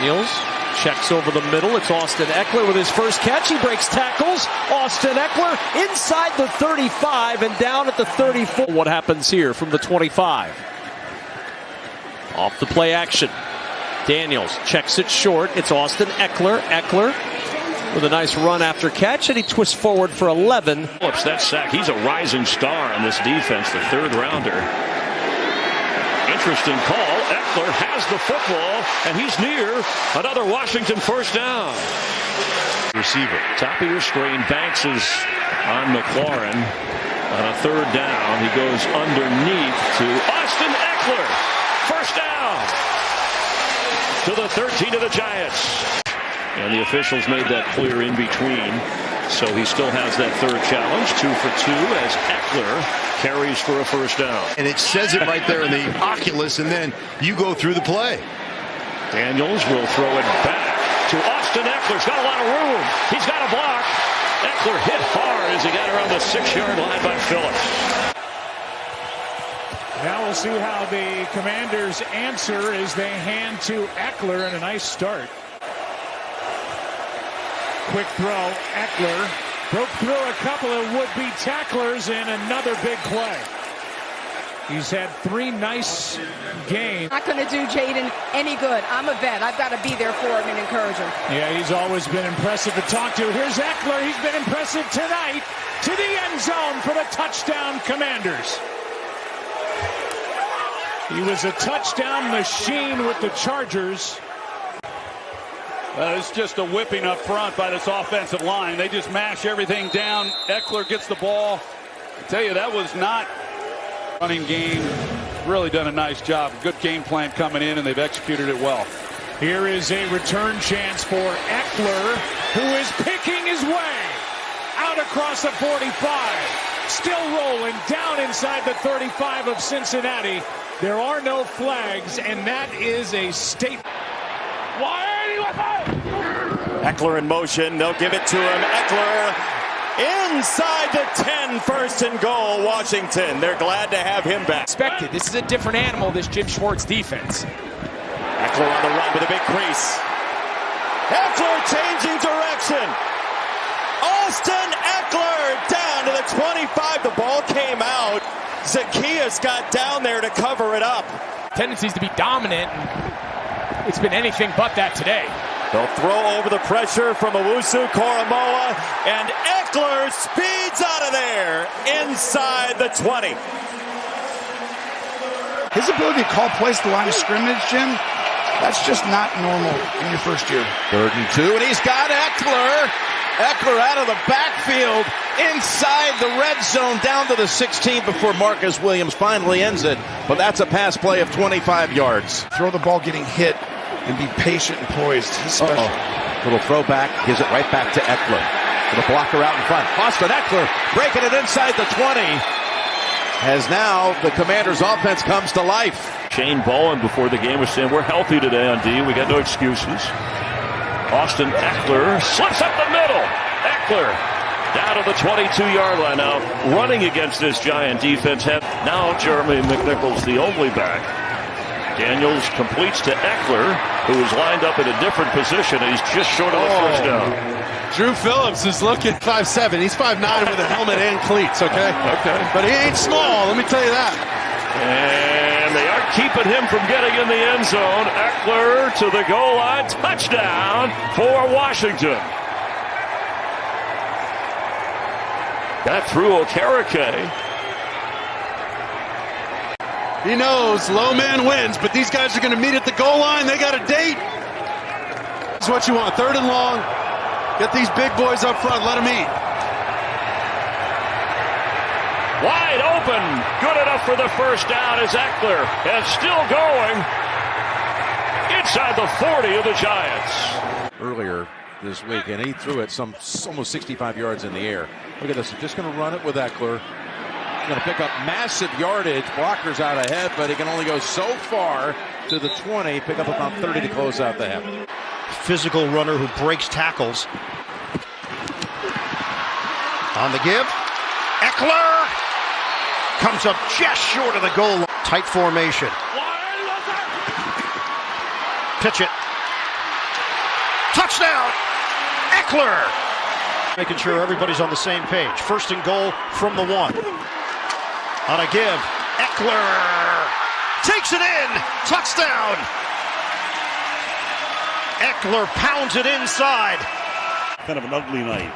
Daniels checks over the middle. It's Austin Ekeler with his first catch. He breaks tackles. Austin Ekeler inside the 35 and down at the 34. What happens here from the 25? Off the play action. Daniels checks it short. It's Austin Ekeler. Ekeler with a nice run after catch, and he twists forward for 11. Phillips, that sack. He's a rising star in this defense, the third rounder. Interesting call. Ekeler has the football, and he's near another Washington first down. Receiver, top of your screen. Banks is on McLaurin on a third down. He goes underneath to Austin Ekeler. First down to the 13 of the Giants. And the officials made that clear in between. So he still has that third challenge, 2 for 2, as Ekeler carries for a first down. And it says it right there in the Oculus, and then you go through the play. Daniels will throw it back to Austin Ekeler. He's got a lot of room. He's got a block. Ekeler hit hard as he got around the 6-yard line by Phillips. Now we'll see how the Commanders answer as they hand to Ekeler, and a nice start. Quick throw. Ekeler broke through a couple of would-be tacklers in another big play. He's had 3 nice games. Not going to do Jaden any good. I'm a vet. I've got to be there for him and encourage him. Yeah, he's always been impressive to talk to. Here's Ekeler. He's been impressive tonight to the end zone for the touchdown Commanders. He was a touchdown machine with the Chargers. It's just a whipping up front by this offensive line. They just mash everything down. Ekeler gets the ball. I tell you, that was not running game. Really done a nice job. Good game plan coming in, and they've executed it well. Here is a return chance for Ekeler, who is picking his way out across the 45. Still rolling down inside the 35 of Cincinnati. There are no flags, and that is a statement. Ekeler in motion. They'll give it to him. Ekeler inside the 10, first and goal, Washington. They're glad to have him back. Expected. This is a different animal, this Jim Schwartz defense. Ekeler on the run with a big crease. Ekeler changing direction. Austin Ekeler down to the 25. The ball came out. Zacchaeus got down there to cover it up. Tendencies to be dominant. It's been anything but that today. They'll throw over the pressure from Owusu Koramoah, and Ekeler speeds out of there inside the 20. His ability to call plays at the line of scrimmage, Jim, that's just not normal in your first year. 3rd and 2, and he's got Ekeler. Ekeler out of the backfield inside the red zone down to the 16 before Marcus Williams finally ends it. But that's a pass play of 25 yards. Throw the ball getting hit and be patient and poised. He's special. Little throwback, gives it right back to Ekeler. For the blocker out in front. Austin Ekeler breaking it inside the 20. As now the Commanders' offense comes to life. Shane Bowen before the game was saying, we're healthy today on D. We got no excuses. Austin Ekeler slips up the middle. Ekeler down to the 22-yard line now, running against this Giant defense. Now Jeremy McNichols, the only back. Daniels completes to Ekeler, who is lined up in a different position. He's just short of the first down. Drew Phillips is looking 5'7". He's 5'9" with a helmet and cleats, okay? Okay. But he ain't small, let me tell you that. And they are keeping him from getting in the end zone. Ekeler to the goal line. Touchdown for Washington. Got through Okereke. He knows low man wins, but these guys are going to meet at the goal line. They got a date. That's what you want. 3rd and long. Get these big boys up front. Let them eat. Wide open. Good enough for the first down as Ekeler is still going inside the 40 of the Giants. Earlier this week, and he threw it almost 65 yards in the air. Look at this. Just going to run it with Ekeler. Going to pick up massive yardage. Blockers out ahead, but he can only go so far to the 20. Pick up about 30 to close out the half. Physical runner who breaks tackles. On the give. Ekeler comes up just short of the goal line. Tight formation. Pitch it. Touchdown, Ekeler. Making sure everybody's on the same page. First and goal from the 1. On a give, Ekeler takes it in. Touchdown. Ekeler pounds it inside. Kind of an ugly night.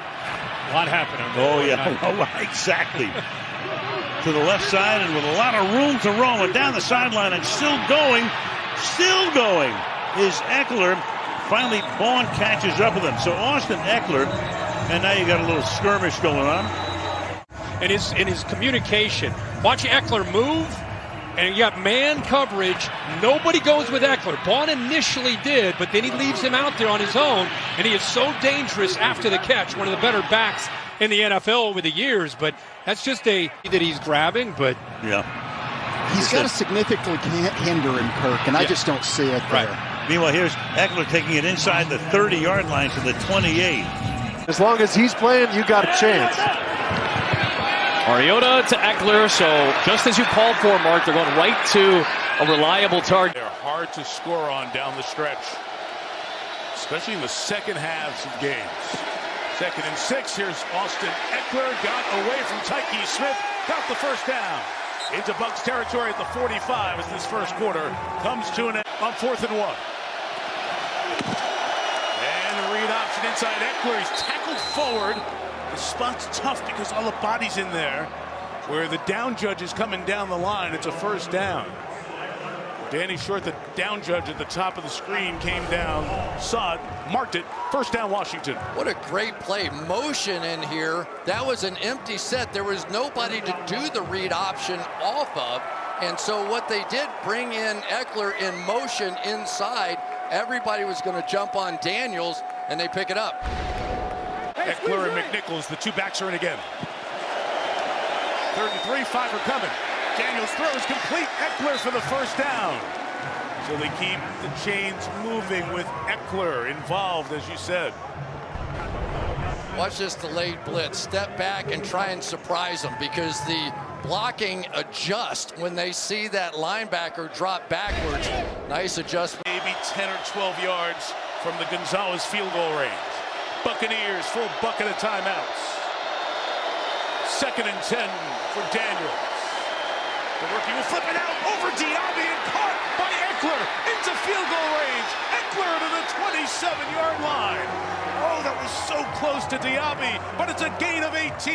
A lot happening. Oh, yeah. Oh, exactly. To the left side and with a lot of room to roam and down the sideline and still going is Ekeler. Finally, Vaughn catches up with him. So Austin Ekeler, and now you got a little skirmish going on. And his communication. Watching Ekeler move, and you got man coverage. Nobody goes with Ekeler. Vaughn initially did, but then he leaves him out there on his own, and he is so dangerous after the catch. One of the better backs in the NFL over the years, but that's just that he's grabbing, but yeah. He's got to significantly hinder him, Kirk, and I just don't see it there. Right. Meanwhile, here's Ekeler taking it inside the 30-yard line to the 28. As long as he's playing, you got a chance. Mariota to Ekeler, so just as you called for, Mark, they're going right to a reliable target. They're hard to score on down the stretch, especially in the second halves of games. 2nd and 6. Here's Austin Ekeler. Got away from Tyke Smith. Got the first down. Into Bucs territory at the 45 as this first quarter comes to an end on 4th and 1. And the read option inside Ekeler. He's tackled forward. The spot's tough because all the bodies in there. Where the down judge is coming down the line, it's a first down. Danny Short, the down judge at the top of the screen, came down, saw it, marked it. First down, Washington. What a great play. Motion in here. That was an empty set. There was nobody to do the read option off of. And so what they did, bring in Ekeler in motion inside. Everybody was going to jump on Daniels, and they pick it up. Ekeler and McNichols, the two backs are in again. 3rd and 3, 5 are coming. Daniels throws complete. Ekeler for the first down. So they keep the chains moving with Ekeler involved, as you said. Watch this delayed blitz. Step back and try and surprise them because the blocking adjust when they see that linebacker drop backwards. Nice adjustment. Maybe 10 or 12 yards from the Gonzalez field goal range. Buccaneers, full bucket of timeouts. 2nd and 10 for Daniels. The rookie will flip it out over Diaby and caught by Ekeler into field goal range. Ekeler to the 27-yard line. Oh, that was so close to Diaby, but it's a gain of 18.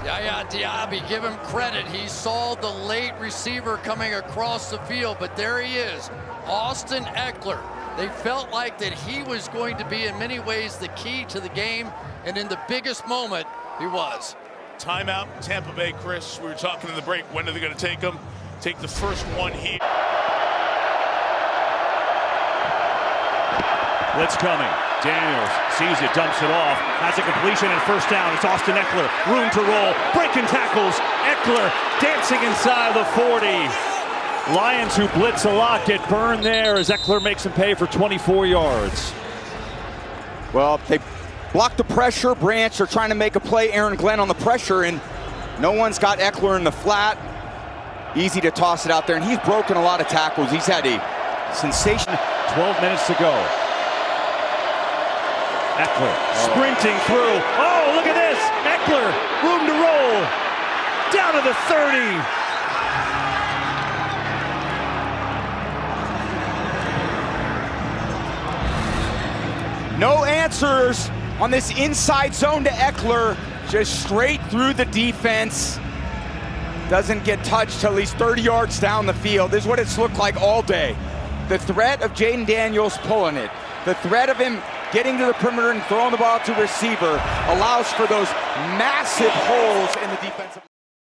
Yeah, Diaby, give him credit. He saw the late receiver coming across the field, but there he is, Austin Ekeler. They felt like that he was going to be in many ways the key to the game, and in the biggest moment, he was. Timeout, Tampa Bay, Chris. We were talking in the break. When are they going to take them? Take the first one here. Blitz coming. Daniels sees it, dumps it off. Has a completion and first down. It's Austin Ekeler. Room to roll. Breaking tackles. Ekeler dancing inside the 40. Lions, who blitz a lot, get burned there as Ekeler makes him pay for 24 yards. Well, they block the pressure. Branch are trying to make a play. Aaron Glenn on the pressure, and no one's got Ekeler in the flat. Easy to toss it out there, and he's broken a lot of tackles. He's had a sensation. 12 minutes to go. Ekeler sprinting through. Oh, look at this. Ekeler, room to roll. Down to the 30. No answers on this inside zone to Ekeler. Just straight through the defense. Doesn't get touched till he's 30 yards down the field. This is what it's looked like all day. The threat of Jaden Daniels pulling it. The threat of him getting to the perimeter and throwing the ball to receiver allows for those massive holes in the defensive.